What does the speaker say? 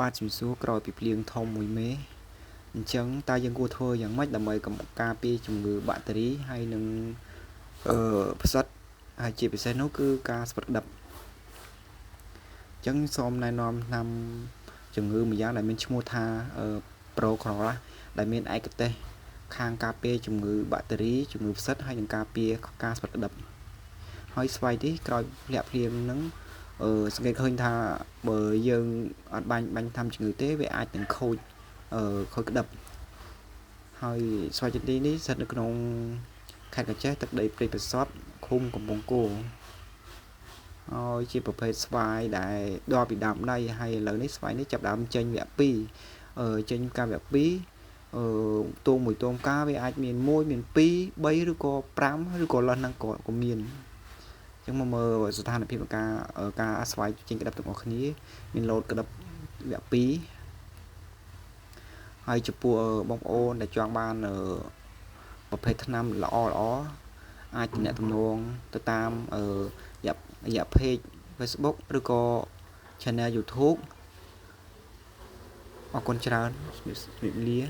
បាទជំរាបសួរក្រោយពីភ្លៀងធំមួយមេអញ្ចឹងតើយើងគួរធ្វើយ៉ាងម៉េចដើម្បីការពារជំងឺបាក់តេរីហើយនឹងផ្សិតហើយជាពិសេសនោះគឺការស្វិតក្តឹបអញ្ចឹងសូមណែនាំតាមជំងឺមួយយ៉ាងដែលមានឈ្មោះថាProchlora ដែលមានឯកទេសខាងការពារជំងឺបាក់តេរីជំងឺផ្សិតហើយនឹងការពារការស្វិតក្តឹបហើយស្វ័យនេះក្រោយធ្លាក់ភ្លៀងហ្នឹងសង្កេតឃើញថាបើយើងអត់បាញ់តាមជំងឺទេវាអាចនឹងខូចក្តឹបហើយស្វាយចន្ទីនេះស្ថិតនៅក្នុងខេត្តកញ្ចេះទឹកដីព្រៃប្រសពឃុំកំពង់គោហើយជាប្រភេទស្វាយដែលដកពីដើមដៃហើយឥឡូវនេះស្វាយនេះចាប់ដើមចេញវគ្គ2ចេញការវគ្គ2ទួងមួយទួងការវាអាចមាន1មាន2 3ឬក៏5ឬក៏លះហ្នឹងក៏មានចឹងមកមើលស្ថានភាពការស្វ័យចេញក្តឹបទាំងអស់គ្នាមានលោតក្តឹបវគ្គ2ហើយចំពោះបងប្អូនដែលចង់បានប្រភេទថ្នាំល្អអាចទំនាក់ទំនងទៅតាមរយៈ page Facebook ឬក៏ channel YouTube អរគុណច្រើនជំរាបលា